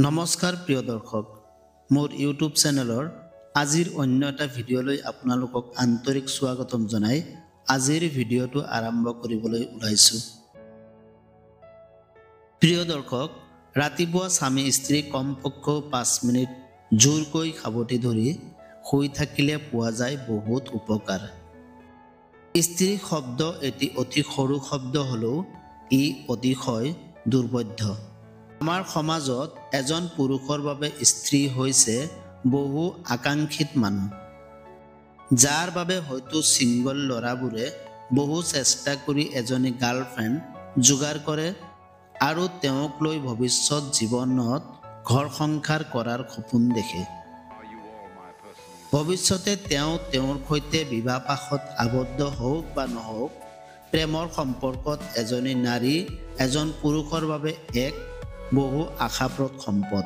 নমস্কাৰ প্ৰিয় দৰ্শক মোৰ ইউটিউব চেনেলৰ আজিৰ অন্য এটা ভিডিঅ'লৈ আপোনালোকক আন্তৰিক স্বাগতম জনাই আজিৰ ভিডিঅ'টো আৰম্ভ কৰিবলৈ ওলাইছো। প্ৰিয় দৰ্শক ৰাতিপুৱা স্বামী স্ত্ৰী কমপক্ষে 5 মিনিট জোৰকৈ খাবটি ধৰি শুই থাকিলে পোৱা যায় বহুত উপকাৰ। স্ত্ৰীৰ শব্দ এটি অতি সৰু শব্দ হলেও ই অতিশয় দুৰ্বোধ্য। আমাৰ সমাজত এজন পুৰুষৰ বাবে স্ত্ৰী হৈছে বহু আকাংক্ষিত মানুহ, যাৰ বাবে হয়তো সিংগল ল'ৰাবোৰে বহু চেষ্টা কৰি এজনী গাৰ্লফ্ৰেণ্ড যোগাৰ কৰে আৰু তেওঁক লৈ ভৱিষ্যত জীৱনত ঘৰ সংসাৰ কৰাৰ সপোন দেখে। ভৱিষ্যতে তেওঁ তেওঁৰ সৈতে বিবাহপাশত আবদ্ধ হওক বা নহওক, প্ৰেমৰ সম্পৰ্কত এজনী নাৰী এজন পুৰুষৰ বাবে এক বহু আশাপ্ৰদ সম্পদ।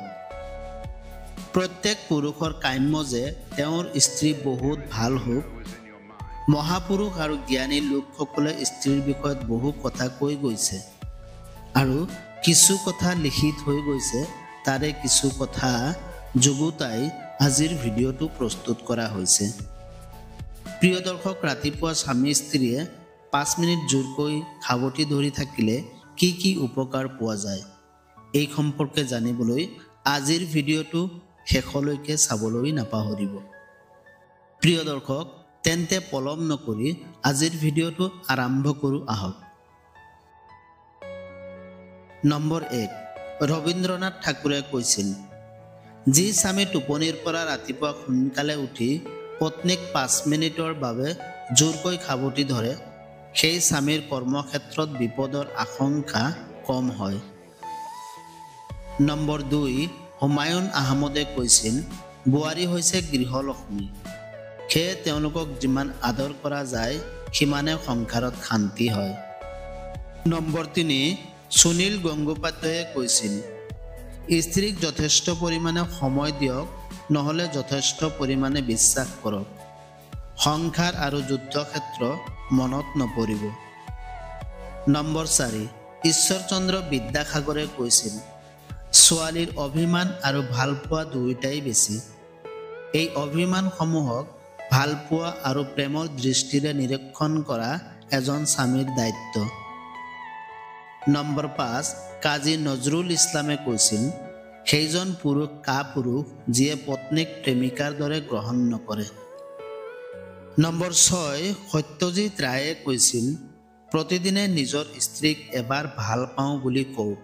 প্ৰত্যেক পুৰুষৰ কাম্য যে তেওঁৰ স্ত্ৰী বহুত ভাল হওক। মহাপুৰুষ আৰু জ্ঞানী লোকসকলে স্ত্ৰীৰ বিষয়ত বহু কথা কৈ গৈছে আৰু কিছু কথা লিখি থৈ গৈছে। তাৰে কিছু কথা যুগুতাই আজিৰ ভিডিঅ'টো প্ৰস্তুত কৰা হৈছে। প্ৰিয় দৰ্শক, ৰাতিপুৱা স্বামী স্ত্ৰীয়ে 5 মিনিট জোৰকৈ খাবটি ধৰি থাকিলে কি কি উপকাৰ পোৱা যায় এই সম্পৰ্কে জানিবলৈ আজিৰ ভিডিঅ'টো শেষলৈকে চাবলৈ নাপাহৰিব। প্ৰিয় দৰ্শক, তেন্তে পলম নকৰি আজিৰ ভিডিঅ'টো আৰম্ভ কৰোঁ আহক। নম্বৰ 1, ৰবীন্দ্ৰনাথ ঠাকুৰে কৈছিল, যি স্বামী টোপনিৰ পৰা ৰাতিপুৱা সোনকালে উঠি পত্নীক 5 মিনিটৰ বাবে জোৰকৈ খাবটি ধৰে, সেই স্বামীৰ কৰ্মক্ষেত্ৰত বিপদৰ আশংকা কম হয়। নম্বৰ 2, হুমায়ুন আহমদে কৈছিল, বোৱাৰী হৈছে গৃহলক্ষ্মী, সেয়ে তেওঁলোকক যিমান আদৰ কৰা যায় সিমানে সংসাৰত শান্তি হয়। নম্বৰ 3, সুনীল গংগোপাধ্যায়ে কৈছিল, স্ত্ৰীক যথেষ্ট পৰিমাণে সময় দিয়ক, নহ'লে যথেষ্ট পৰিমাণে বিশ্বাস কৰক, সংসাৰ আৰু যুদ্ধক্ষেত্ৰ মনত নপৰিব। নম্বৰ 4, ঈশ্বৰচন্দ্ৰ বিদ্যাসাগৰে কৈছিল, ছোৱালীৰ অভিমান আৰু ভালপোৱা দুয়োটাই বেছি। এই অভিমানসমূহক ভালপোৱা আৰু প্ৰেমৰ দৃষ্টিৰে নিৰীক্ষণ কৰা এজন স্বামীৰ দায়িত্ব। নম্বৰ 5, কাজী নজৰুল ইছলামে কৈছিল, সেইজন পুৰুষ কাপুৰুষ যিয়ে পত্নীক প্ৰেমিকাৰ দৰে গ্ৰহণ নকৰে। নম্বৰ 6, সত্যজিৎ ৰায়ে কৈছিল, প্ৰতিদিনে নিজৰ স্ত্ৰীক এবাৰ ভাল পাওঁ বুলি কওক,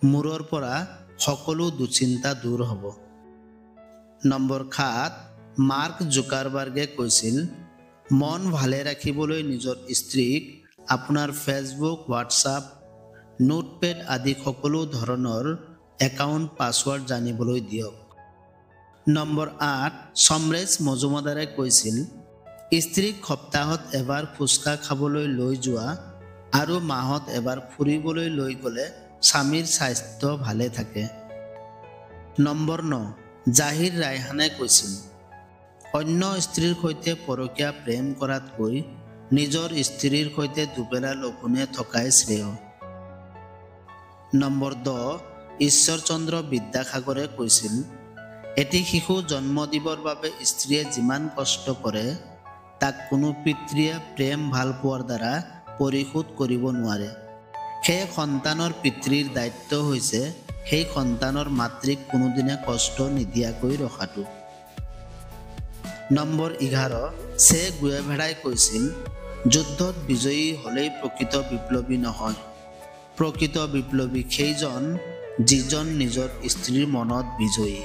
মূৰৰ পৰা সকলো দুশ্চিন্তা দূৰ হ'ব। নম্বৰ 7, মাৰ্ক জুকাৰবাৰ্গে কৈছিল, মন ভালে ৰাখিবলৈ নিজৰ স্ত্ৰীক আপোনাৰ ফেচবুক, হোৱাটছআপ, নোটপেড আদি সকলো ধৰণৰ একাউণ্ট পাছৱৰ্ড জানিবলৈ দিয়ক। নম্বৰ 8, সমৰেশ মজুমদাৰে কৈছিল, স্ত্ৰীক সপ্তাহত এবাৰ ফুচকা খাবলৈ লৈ যোৱা আৰু মাহত এবাৰ ফুৰিবলৈ লৈ গ'লে স্বামীৰ স্বাস্থ্য ভালে থাকে। নম্বৰ 9, জাহিৰ ৰায়হানে কৈছিল, অন্য স্ত্ৰীৰ সৈতে পৰকীয়া প্ৰেম কৰাতকৈ নিজৰ স্ত্ৰীৰ সৈতে দুবেলা লঘোণে থকাই শ্ৰেয়। নম্বৰ 10, ঈশ্বৰচন্দ্ৰ বিদ্যাসাগৰে কৈছিল, এটি শিশু জন্ম দিবৰ বাবে স্ত্ৰীয়ে যিমান কষ্ট কৰে তাক কোনো পিতৃয়ে প্ৰেম ভালপোৱাৰ দ্বাৰা পৰিশোধ কৰিব নোৱাৰে। সেই সন্তানৰ পিতৃৰ দায়িত্ব হৈছে সেই সন্তানৰ মাতৃক কোনোদিনে কষ্ট নিদিয়াকৈ ৰখাটো। নম্বৰ 11, চে গুয়েভাৰাই কৈছিল, যুদ্ধত বিজয়ী হ'লেই প্ৰকৃত বিপ্লৱী নহয়, প্ৰকৃত বিপ্লৱী সেইজন যিজন নিজৰ স্ত্ৰীৰ মনত বিজয়ী।